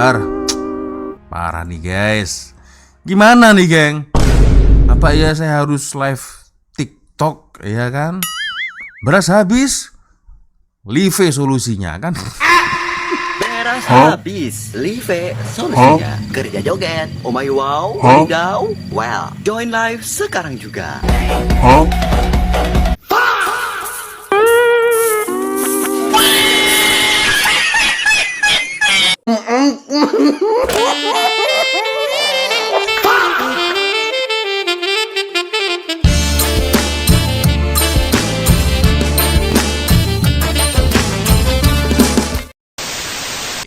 sabar. Parah nih guys. Gimana nih geng? Apa ya saya harus live TikTok ya kan? Beras habis, Live solusinya kan? Beras habis, Live solusinya. Kerja joget, oh my wow, wadidaw. Well, join live sekarang juga.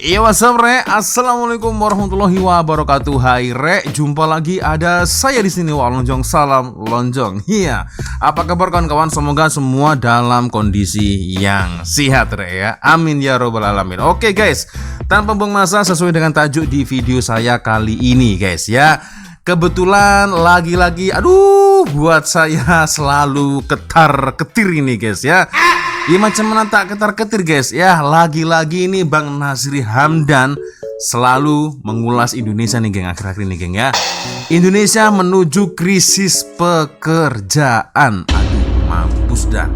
Iya, what's up, Re? Assalamualaikum warahmatullahi wabarakatuh. Hai Re, jumpa lagi ada saya di sini. Wah, lonjong, salam lonjong. Iya. Apa kabar kawan-kawan? Semoga semua dalam kondisi yang sehat, Re ya. Amin ya robbal alamin. Oke guys, tanpa buang masa, sesuai dengan tajuk di video saya kali ini guys ya. Kebetulan lagi-lagi buat saya selalu ketar-ketir ini guys ya. Ya macam mana tak ketar-ketir guys ya. Lagi-lagi ini Bang Nazri Hamdan selalu mengulas Indonesia nih geng, akhir-akhir ini geng ya. Indonesia menuju krisis pekerjaan. Mampus dah.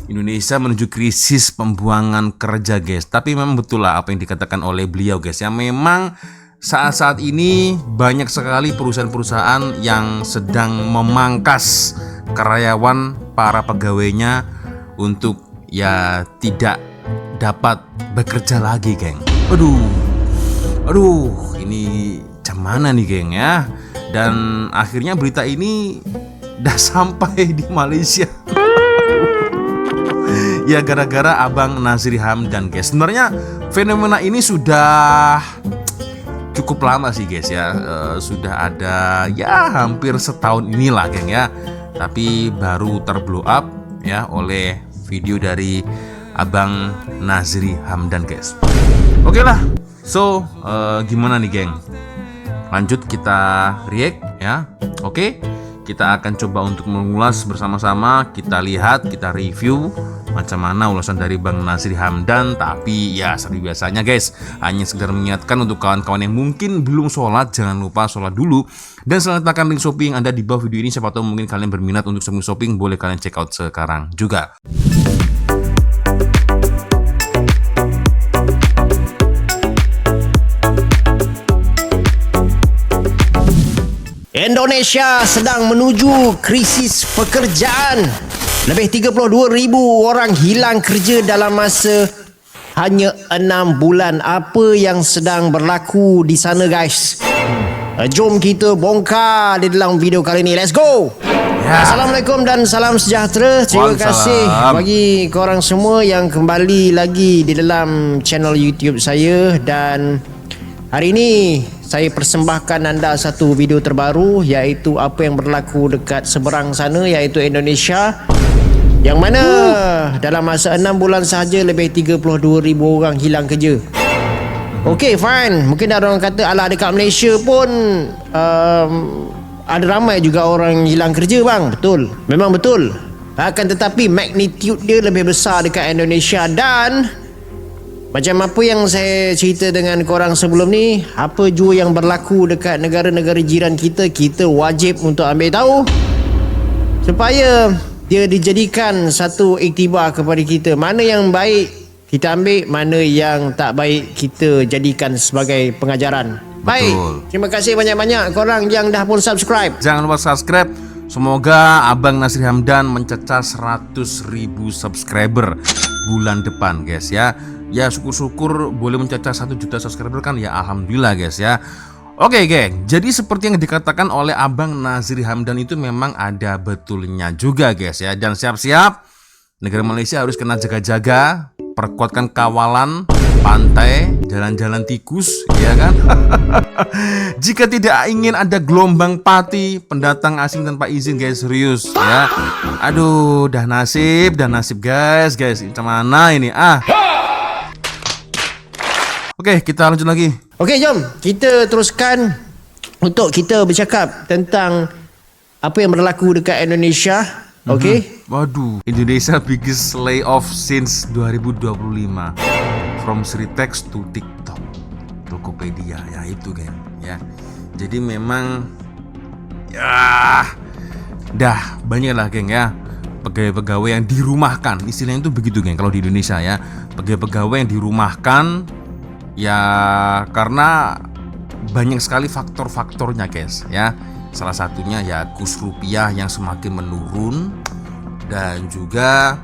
Indonesia menuju krisis pembuangan kerja guys. Tapi memang betul lah apa yang dikatakan oleh beliau guys ya. Memang saat-saat ini banyak sekali perusahaan-perusahaan yang sedang memangkas karyawan, para pegawainya untuk ya tidak dapat bekerja lagi geng. Aduh, ini macam mana nih geng ya. Dan akhirnya berita ini udah sampai di Malaysia. Ya gara-gara Abang Nazri Hamdan guys. Sebenarnya fenomena ini sudah cukup lama sih guys ya. Sudah ada ya hampir setahun inilah geng ya. Tapi baru terblow up ya oleh video dari Abang Nazri Hamdan guys. Oke lah. So gimana nih geng? Lanjut kita react ya. Oke. Kita akan coba untuk mengulas bersama-sama. Kita lihat, kita review macam mana ulasan dari Bang Nazri Hamdan. Tapi ya seperti biasanya guys, hanya sekedar mengingatkan untuk kawan-kawan yang mungkin belum sholat, jangan lupa sholat dulu. Dan selalu letakkan link Shopee yang ada di bawah video ini. Siapa tahu mungkin kalian berminat untuk shopping, boleh kalian check out sekarang juga. Indonesia sedang menuju krisis pekerjaan. Lebih 32,000 orang hilang kerja dalam masa hanya 6 bulan. Apa yang sedang berlaku di sana guys? Jom kita bongkar di dalam video kali ini. Let's go! Ya. Assalamualaikum dan salam sejahtera. Terima kasih bagi korang semua yang kembali lagi di dalam channel YouTube saya. Dan hari ini saya persembahkan anda satu video terbaru, iaitu apa yang berlaku dekat seberang sana, iaitu Indonesia, yang mana dalam masa 6 bulan sahaja lebih 32,000 orang hilang kerja. Okey, fine. Mungkin ada orang kata alah dekat Malaysia pun ada ramai juga orang hilang kerja bang. Betul, memang betul. Akan tetapi magnitude dia lebih besar dekat Indonesia. Dan macam apa yang saya cerita dengan korang sebelum ni, apa jua yang berlaku dekat negara-negara jiran kita, kita wajib untuk ambil tahu supaya dia dijadikan satu iktibar kepada kita. Mana yang baik kita ambil, mana yang tak baik kita jadikan sebagai pengajaran. Baik, terima kasih banyak-banyak korang yang dah pun subscribe. Jangan lupa subscribe. Semoga Abang Nazri Hamdan mencecah 100.000 subscriber bulan depan guys ya. Ya syukur-syukur boleh mencecah 1 juta subscriber kan ya, alhamdulillah guys ya. Oke geng, jadi seperti yang dikatakan oleh Abang Nazri Hamdan itu memang ada betulnya juga guys ya. Dan siap-siap, negara Malaysia harus kena jaga-jaga, perkuatkan kawalan pantai, jalan-jalan tikus ya kan. Jika tidak ingin ada gelombang pati pendatang asing tanpa izin guys, serius ya. Aduh, dah nasib guys. Macam mana ini Oke, kita lanjut lagi. Oke, jom kita teruskan untuk kita bercakap tentang apa yang berlaku dekat Indonesia. Oke. Waduh, Indonesia biggest layoff since 2025 from Sritex to TikTok. Tokopedia ya itu geng ya. Jadi memang ya dah banyak lah geng ya pegawai-pegawai yang dirumahkan, istilahnya itu begitu geng kalau di Indonesia ya, pegawai-pegawai yang dirumahkan ya karena banyak sekali faktor-faktornya guys ya. Salah satunya ya kurs rupiah yang semakin menurun dan juga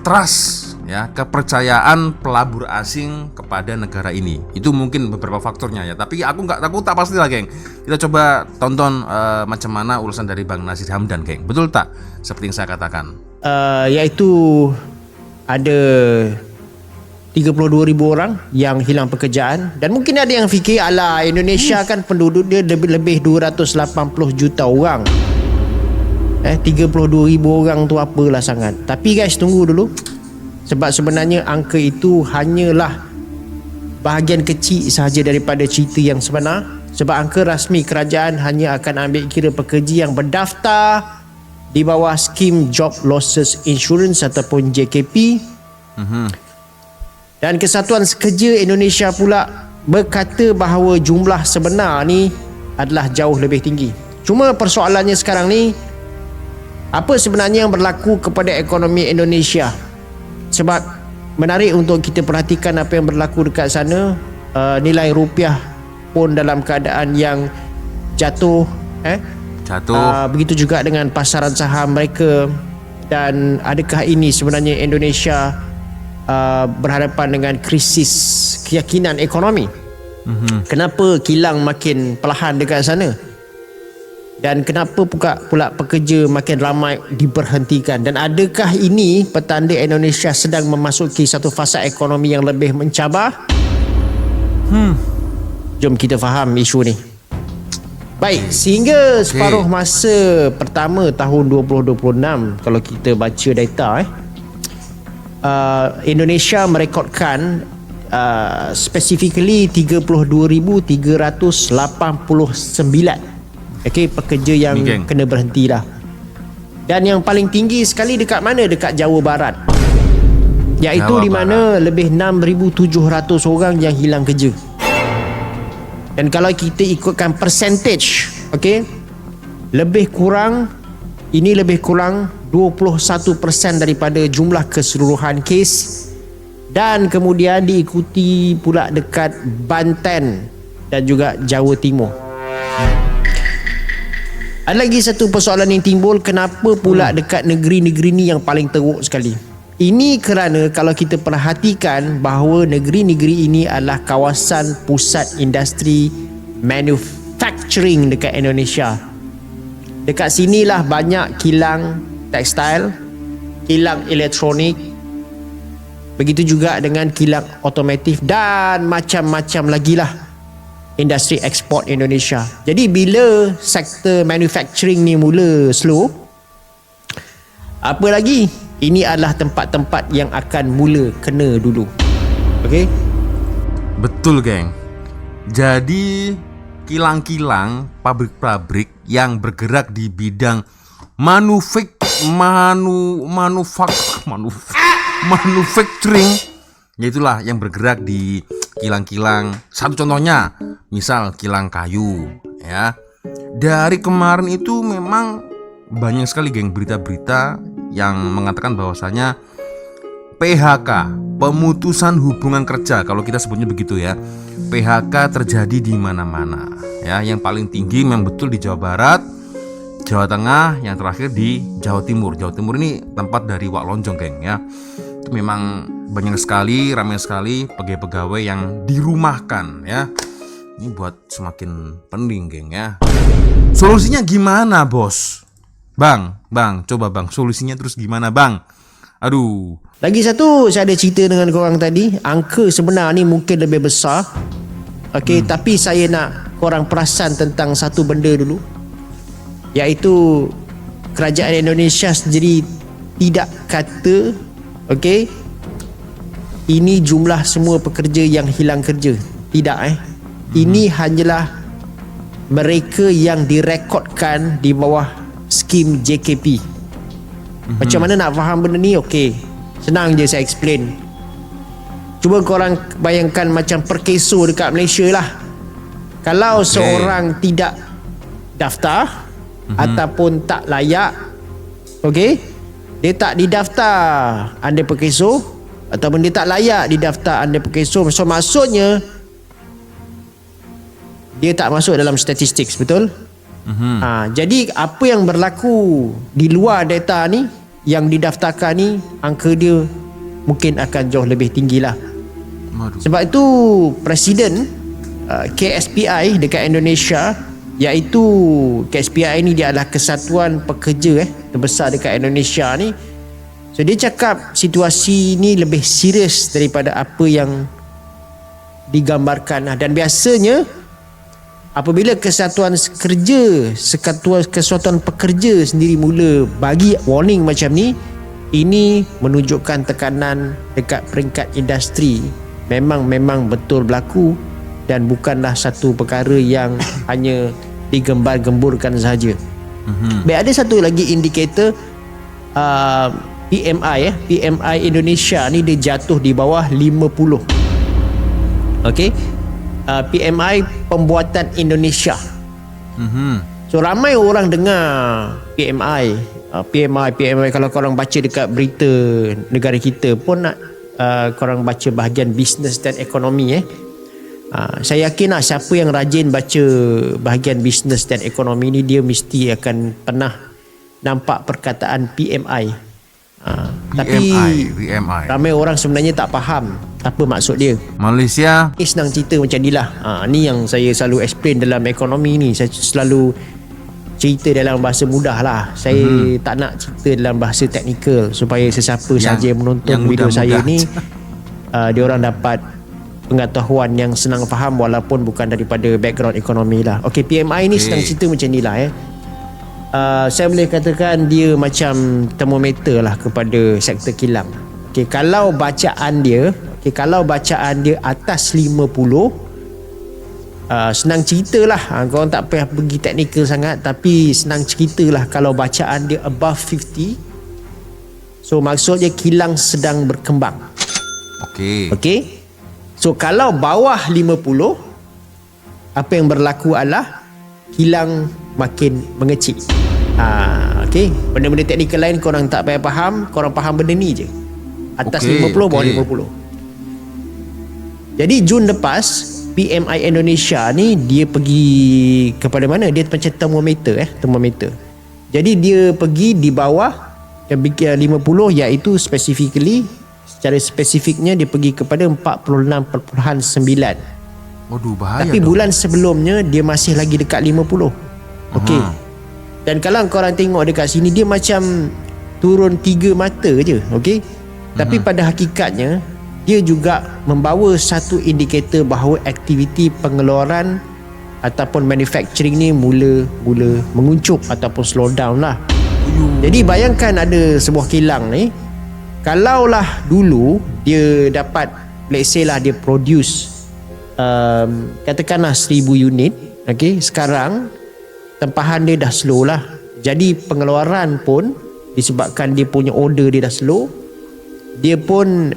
trust ya, kepercayaan pelabur asing kepada negara ini. Itu mungkin beberapa faktornya ya. Tapi aku tak pasti lah geng. Kita coba tonton macam mana urusan dari Bang Nasir Hamdan geng. Betul tak? Seperti yang saya katakan. Yaitu ada 32,000 orang yang hilang pekerjaan. Dan mungkin ada yang fikir alah Indonesia kan penduduk dia lebih 280 juta orang. 32,000 orang tu apalah sangat. Tapi guys tunggu dulu. Sebab sebenarnya angka itu hanyalah bahagian kecil sahaja daripada cerita yang sebenar. Sebab angka rasmi kerajaan hanya akan ambil kira pekerja yang berdaftar di bawah skim Job Losses Insurance ataupun JKP. Dan Kesatuan Kerja Indonesia pula berkata bahawa jumlah sebenar ni adalah jauh lebih tinggi. Cuma persoalannya sekarang ni, apa sebenarnya yang berlaku kepada ekonomi Indonesia? Sebab menarik untuk kita perhatikan apa yang berlaku dekat sana. Nilai rupiah pun dalam keadaan yang jatuh. Begitu juga dengan pasaran saham mereka. Dan adakah ini sebenarnya Indonesia berhadapan dengan krisis keyakinan ekonomi? Kenapa kilang makin perlahan dekat sana? Dan kenapa pula pekerja makin ramai diberhentikan? Dan adakah ini petanda Indonesia sedang memasuki satu fasa ekonomi yang lebih mencabar? Jom kita faham isu ni. Baik, sehingga separuh masa pertama tahun 2026, kalau kita baca data Indonesia merekodkan specifically 32,389 pekerja yang kena berhenti lah. Dan yang paling tinggi sekali dekat mana? Dekat Jawa Barat, iaitu di mana lebih 6,700 orang yang hilang kerja. Dan kalau kita ikutkan percentage, lebih kurang 21% daripada jumlah keseluruhan kes. Dan kemudian diikuti pula dekat Banten dan juga Jawa Timur. Ada lagi satu persoalan yang timbul, kenapa pula dekat negeri-negeri ni yang paling teruk sekali? Ini kerana kalau kita perhatikan bahawa negeri-negeri ini adalah kawasan pusat industri manufacturing dekat Indonesia. Dekat sinilah banyak kilang tekstil, kilang elektronik, begitu juga dengan kilang otomotif dan macam-macam lagi lah industri ekspor Indonesia. Jadi bila sektor manufacturing ni mula slow, apa lagi? Ini adalah tempat-tempat yang akan mula kena dulu. Betul geng. Jadi kilang-kilang, pabrik-pabrik yang bergerak di bidang manufacturing, yaitulah yang bergerak di kilang-kilang. Satu contohnya, misal kilang kayu ya. Dari kemarin itu memang banyak sekali geng berita-berita yang mengatakan bahwasanya PHK, pemutusan hubungan kerja, kalau kita sebutnya begitu ya. PHK terjadi di mana-mana ya. Yang paling tinggi memang betul di Jawa Barat, Jawa Tengah, yang terakhir di Jawa Timur. Jawa Timur ini tempat dari Wak Lonjong geng ya. Itu memang banyak sekali, ramai sekali pegawai-pegawai yang dirumahkan ya. Ini buat semakin pening geng ya. Solusinya gimana bos? Bang, coba bang, solusinya terus gimana bang? Aduh. Lagi satu, saya ada cerita dengan korang tadi. Angka sebenar ni mungkin lebih besar. Tapi saya nak korang perasan tentang satu benda dulu, iaitu kerajaan Indonesia sendiri tidak kata ini jumlah semua pekerja yang hilang kerja. Tidak Ini hanyalah mereka yang direkodkan di bawah skim JKP. Macam mana nak faham benda ni? Senang je saya explain. Cuba korang bayangkan macam perkeso dekat Malaysia lah. Kalau seorang tidak daftar ataupun tak layak, okey, dia tak didaftar under perkeso ataupun dia tak layak didaftar under perkeso, so maksudnya dia tak masuk dalam statistik, betul? Jadi apa yang berlaku di luar data ni, yang didaftarkan ni, angka dia mungkin akan jauh lebih tinggi lah. Sebab itu Presiden KSPI dekat Indonesia, iaitu KSPI ni dia adalah Kesatuan Pekerja terbesar dekat Indonesia ni. So dia cakap situasi ni lebih serius daripada apa yang digambarkan. Dan biasanya apabila Kesatuan Pekerja sendiri mula bagi warning macam ni, ini menunjukkan tekanan dekat peringkat industri memang betul berlaku dan bukanlah satu perkara yang hanya digembar-gemburkan sahaja. Baik, ada satu lagi indikator PMI PMI Indonesia ni dia jatuh di bawah 50. Okey. PMI pembuatan Indonesia. So ramai orang dengar PMI kalau korang baca dekat berita negara kita pun korang baca bahagian bisnes dan ekonomi saya yakin siapa yang rajin baca bahagian bisnes dan ekonomi ni, dia mesti akan pernah nampak perkataan PMI. Tapi ramai orang sebenarnya tak faham apa maksud dia. Malaysia Senang cerita macam ni lah. Ni yang saya selalu explain dalam ekonomi ni. Saya selalu cerita dalam bahasa mudah lah. Saya tak nak cerita dalam bahasa teknikal supaya sesiapa saja yang menonton video saya ni diorang dapat pengetahuan yang senang faham walaupun bukan daripada background ekonomi lah. Okey, PMI ni senang cerita macam ni lah saya boleh katakan dia macam termometer lah kepada sektor kilang. Okey, kalau bacaan dia atas 50, senang cerita lah, korang tak payah pergi teknikal sangat, tapi senang cerita lah kalau bacaan dia above 50, so maksudnya kilang sedang berkembang. Okey. So kalau bawah 50, apa yang berlaku adalah kilang makin mengecil. Okey, benda-benda teknikal lain korang tak payah faham, korang faham benda ni je. Atas 50, bawah 50. Jadi Jun lepas PMI Indonesia ni dia pergi kepada mana? Dia macam termometer. Jadi dia pergi di bawah 50, iaitu secara spesifiknya dia pergi kepada 46.9. Waduh, bahaya. Tapi bulan sebelumnya dia masih lagi dekat 50. Okey. Dan kalau korang tengok dekat sini, dia macam turun 3 mata je. Okey. Tapi pada hakikatnya dia juga membawa satu indikator bahawa aktiviti pengeluaran ataupun manufacturing ni mula menguncup ataupun slow down lah. Jadi bayangkan ada sebuah kilang ni, kalaulah dulu dia dapat, let's say lah dia produce katakanlah 1000 unit, okay, sekarang tempahan dia dah slow lah. Jadi pengeluaran pun disebabkan dia punya order dia dah slow, dia pun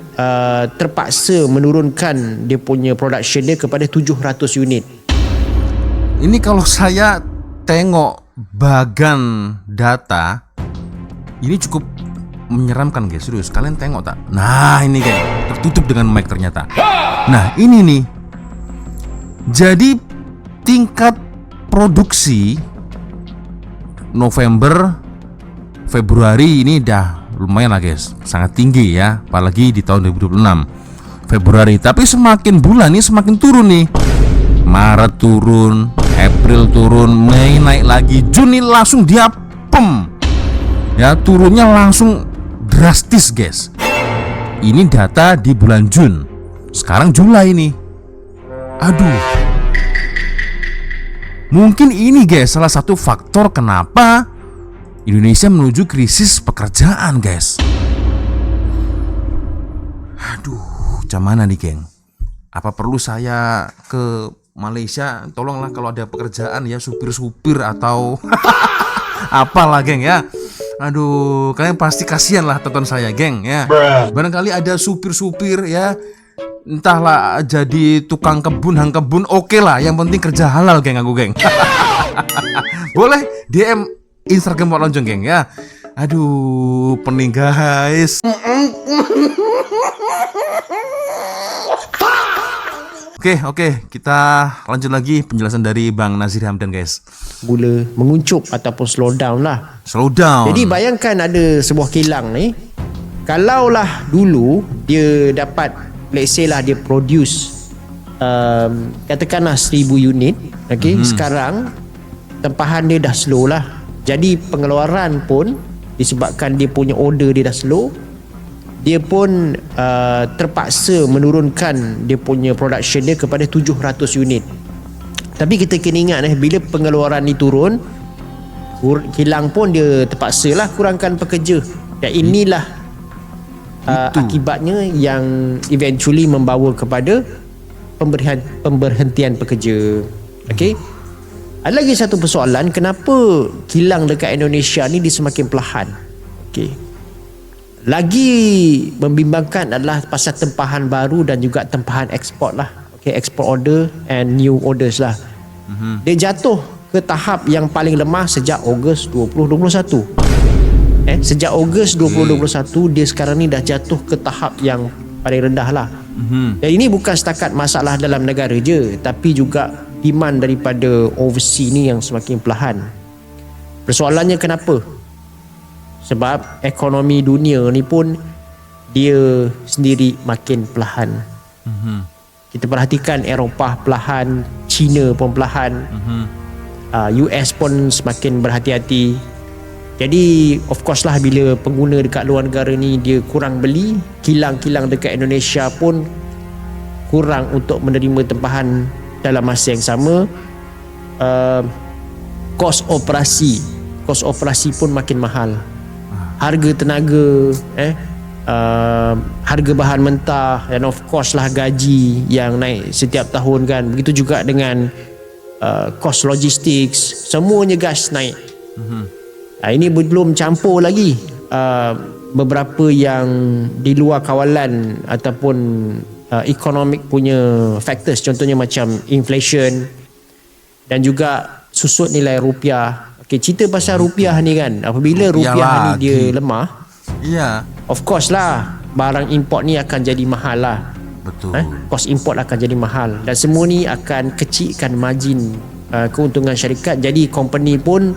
terpaksa menurunkan dia punya production dia kepada 700 unit. Ini kalau saya tengok bagan data, ini cukup menyeramkan guys, serius. Kalian tengok tak? Nah ini guys, tertutup dengan mic ternyata. Nah ini nih, jadi tingkat produksi November Februari ini dah lumayan lah guys, sangat tinggi ya, apalagi di tahun 2026 Februari. Tapi semakin bulan ini semakin turun nih. Maret turun, April turun, Mei naik lagi, Juni langsung dia ya, turunnya langsung drastis guys. Ini data di bulan Jun, sekarang Julai nih. Aduh, mungkin ini guys salah satu faktor kenapa Indonesia menuju krisis pekerjaan guys. Aduh, macam mana nih geng? Apa perlu saya ke Malaysia? Tolonglah kalau ada pekerjaan ya, supir-supir atau apalah geng ya. Aduh, kalian pasti kasihan lah tonton saya geng ya. Barangkali ada supir-supir ya entahlah jadi tukang kebun, hang kebun, oke lah. Yang penting kerja halal, geng, aku, geng. Boleh DM Instagram Wak Lonjong, geng, ya. Aduh, pening, guys. Oke, kita lanjut lagi penjelasan dari Bang Nazir Hamdan, guys. Mula menguncup ataupun slow down lah. Slow down. Jadi bayangkan ada sebuah kilang ni, kalaulah dulu dia dapat, let's say lah dia produce katakanlah 1000 unit, okay? Sekarang tempahan dia dah slow lah. Jadi pengeluaran pun disebabkan dia punya order dia dah slow, dia pun terpaksa menurunkan dia punya production dia kepada 700 unit. Tapi kita kena ingat bila pengeluaran ni turun, kilang pun dia terpaksa lah kurangkan pekerja. Dan inilah akibatnya yang eventually membawa kepada pemberhentian pekerja. Okay. Ada lagi satu persoalan, kenapa kilang dekat Indonesia ni dia semakin perlahan? Okay. Lagi membimbangkan adalah pasal tempahan baru dan juga tempahan ekspor lah. Okay, export order and new orders lah. Dia jatuh ke tahap yang paling lemah sejak Ogos 2021. Sejak Ogos 2021 dia sekarang ni dah jatuh ke tahap yang paling rendah lah. Dan ini bukan setakat masalah dalam negara je, tapi juga demand daripada overseas ni yang semakin perlahan. Persoalannya kenapa? Sebab ekonomi dunia ni pun dia sendiri makin perlahan. Kita perhatikan Eropah perlahan, China pun perlahan, US pun semakin berhati-hati. Jadi of course lah bila pengguna dekat luar negara ni dia kurang beli, kilang-kilang dekat Indonesia pun kurang untuk menerima tempahan dalam masa yang sama. Kos operasi pun makin mahal. Harga tenaga, harga bahan mentah, dan of course lah gaji yang naik setiap tahun kan. Begitu juga dengan kos logistik, semuanya gas naik. Ini belum campur lagi beberapa yang di luar kawalan ataupun economic punya factors, contohnya macam inflation dan juga susut nilai rupiah. Okay, cerita pasal rupiah ni kan, apabila rupiah ni dia lemah, of course lah barang import ni akan jadi mahal lah. Betul. Kos import akan jadi mahal dan semua ni akan kecilkan margin keuntungan syarikat. Jadi company pun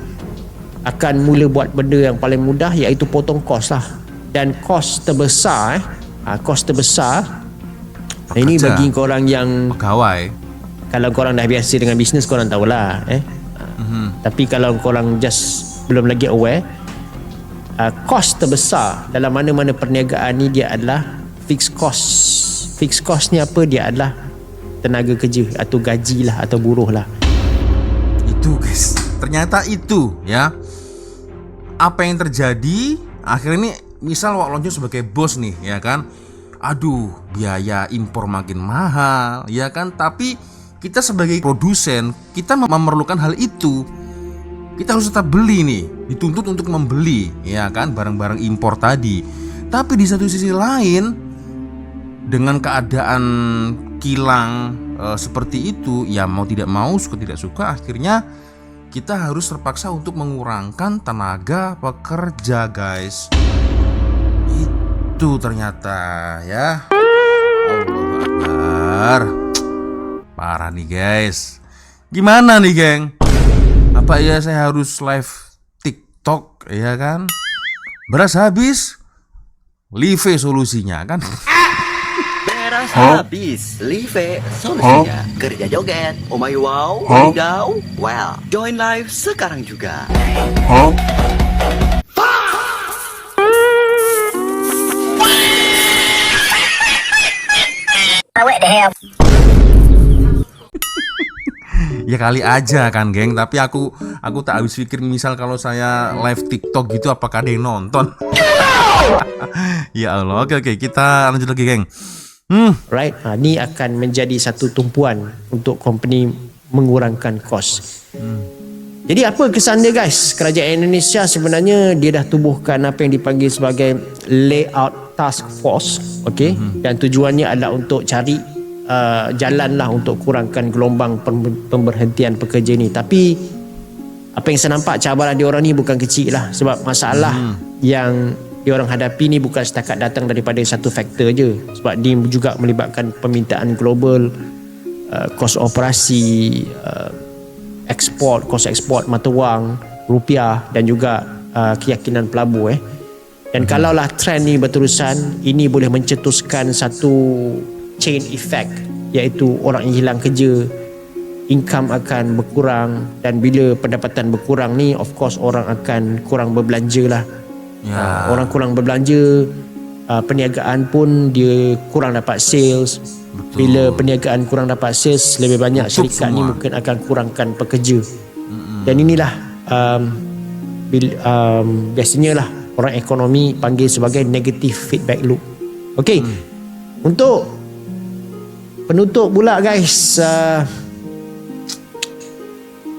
akan mula buat benda yang paling mudah, iaitu potong kos lah. Dan kos terbesar ini bagi korang yang pegawai, kalau korang dah biasa dengan bisnes korang tahulah tapi kalau korang just belum lagi aware, kos terbesar dalam mana-mana perniagaan ni dia adalah fixed cost. Fixed cost ni apa? Dia adalah tenaga kerja atau gaji lah atau buruh lah. Itu guys, ternyata itu ya. Apa yang terjadi akhirnya ini, misal Wak Lonjong sebagai bos nih ya kan, aduh biaya impor makin mahal ya kan, tapi kita sebagai produsen kita memerlukan hal itu. Kita harus tetap beli nih, dituntut untuk membeli ya kan barang-barang impor tadi. Tapi di satu sisi lain, dengan keadaan kilang seperti itu, ya mau tidak mau, suka tidak suka, akhirnya kita harus terpaksa untuk mengurangkan tenaga pekerja, guys. Itu ternyata ya. Allahu Akbar. Parah nih, guys. Gimana nih, geng? Apa ya saya harus live TikTok ya kan? Beras habis, Live solusinya kan? Beras habis, Live solusinya. Kerja joget, oh my wow, wadidaw. Well, join live sekarang juga. What the hell? Ya kali aja kan, geng. Tapi aku tak habis pikir, misal kalau saya live TikTok gitu apakah ada yang nonton? Ya Allah. Oke, kita lanjut lagi, geng. Right, ni akan menjadi satu tumpuan untuk company mengurangkan kos. Jadi apa kesan dia, guys? Kerajaan Indonesia sebenarnya dia dah tubuhkan apa yang dipanggil sebagai layout task force, okey, dan tujuannya adalah untuk cari jalan lah untuk kurangkan gelombang pemberhentian pekerja ni. Tapi apa yang saya nampak, cabaran diorang ni bukan kecil lah, sebab masalah yang diorang hadapi ni bukan setakat datang daripada satu faktor je, sebab dia juga melibatkan permintaan global, kos operasi, kos ekspor mata wang rupiah, dan juga keyakinan pelabur dan kalaulah trend ni berterusan, ini boleh mencetuskan satu chain effect, iaitu orang yang hilang kerja, income akan berkurang, dan bila pendapatan berkurang ni, of course orang akan kurang berbelanja lah. Orang kurang berbelanja, perniagaan pun dia kurang dapat sales. Betul. Bila perniagaan kurang dapat sales, lebih banyak syarikat ni mungkin akan kurangkan pekerja. Dan inilah biasanya lah orang ekonomi panggil sebagai negative feedback loop. Okey, untuk penutup pula guys,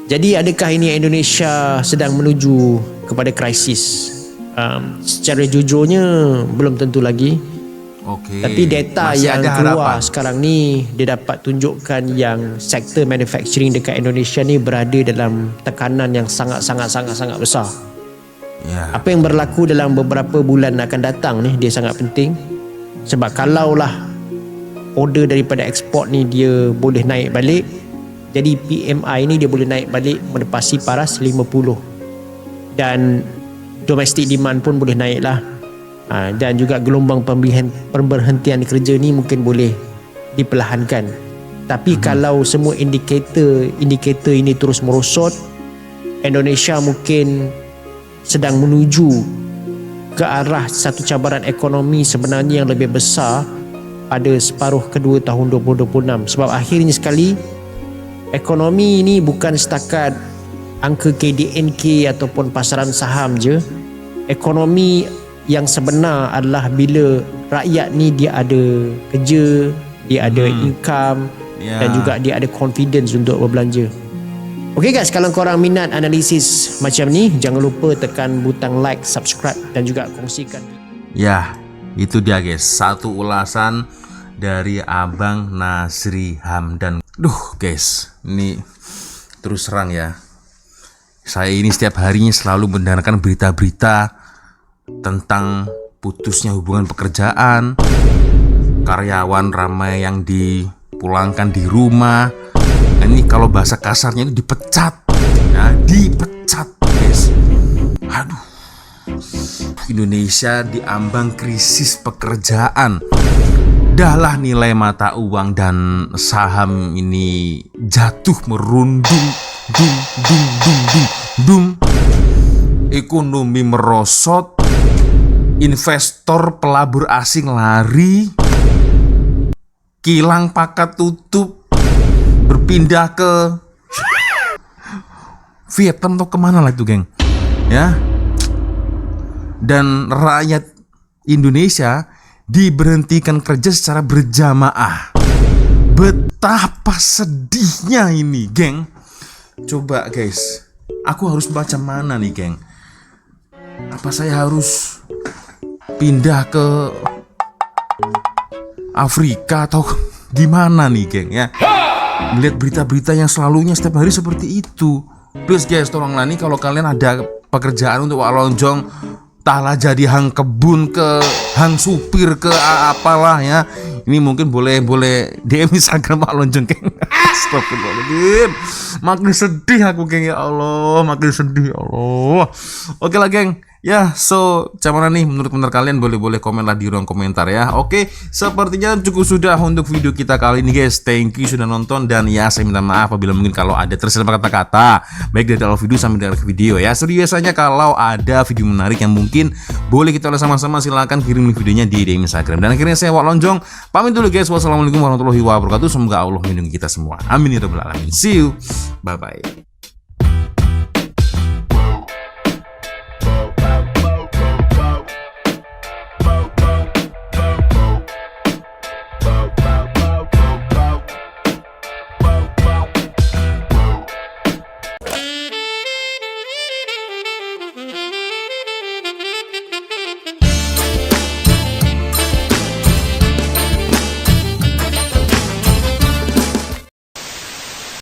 jadi adakah ini Indonesia sedang menuju kepada krisis? Secara jujurnya belum tentu lagi. Tapi data masih yang keluar sekarang ni, dia dapat tunjukkan yang sektor manufacturing dekat Indonesia ni berada dalam tekanan yang sangat besar. Apa yang berlaku dalam beberapa bulan akan datang ni, dia sangat penting. Sebab kalaulah order daripada ekspor ni dia boleh naik balik, jadi PMI ni dia boleh naik balik menepasi paras 50, dan domestic demand pun boleh naik lah. Dan juga gelombang pemberhentian kerja ni mungkin boleh diperlahankan. Tapi kalau semua indikator ini terus merosot, Indonesia mungkin sedang menuju ke arah satu cabaran ekonomi sebenarnya yang lebih besar pada separuh kedua tahun 2026. Sebab akhirnya sekali, ekonomi ini bukan setakat angka KDNK ataupun pasaran saham je. Ekonomi yang sebenar adalah bila rakyat ni dia ada kerja, dia ada income, dan juga dia ada confidence untuk berbelanja. Okey guys, kalau korang minat analisis macam ni, jangan lupa tekan butang like, subscribe, dan juga kongsikan. Ya, itu dia guys, satu ulasan dari Abang Nasri Hamdan. Duh guys, ini terus terang ya, saya ini setiap harinya selalu mendengarkan berita-berita tentang putusnya hubungan pekerjaan, karyawan ramai yang dipulangkan di rumah. Nah, ini kalau bahasa kasarnya itu dipecat, ya, dipecat guys. Aduh, Indonesia diambang krisis pekerjaan. Dahlah nilai mata uang dan saham ini jatuh merundung, dum. Ekonomi merosot, investor pelabur asing lari, kilang pakat tutup, berpindah ke Vietnam atau kemana lah itu geng, ya. Dan rakyat Indonesia diberhentikan kerja secara berjamaah. Betapa sedihnya ini geng. Coba guys, aku harus baca mana nih geng? Apa saya harus pindah ke Afrika atau gimana nih geng ya? Melihat berita-berita yang selalunya setiap hari seperti itu. Please guys, tolonglah nih kalau kalian ada pekerjaan untuk Wak Lonjong, entahlah jadi hang kebun, ke hang supir, ke apalah ya. Ini mungkin boleh DM Instagram Wak Lonjong geng. Astagfirullahaladzim, makin sedih aku geng, ya Allah, makin sedih, ya Allah. Oke lah geng, ya, so gimana nih menurut kalian? Boleh komen lah di ruang komentar ya. Oke, sepertinya cukup sudah untuk video kita kali ini guys. Thank you sudah nonton, dan ya saya minta maaf apabila mungkin kalau ada tersilap kata-kata baik dari awal video sampai dari akhir video ya. Seperti biasanya kalau ada video menarik yang mungkin boleh kita lihat sama-sama, silahkan kirim videonya di DM Instagram. Dan akhirnya saya Wak Lonjong pamit dulu guys. Wassalamualaikum warahmatullahi wabarakatuh. Semoga Allah melindungi kita semua. Amin ya rabbal alamin. See you. Bye bye.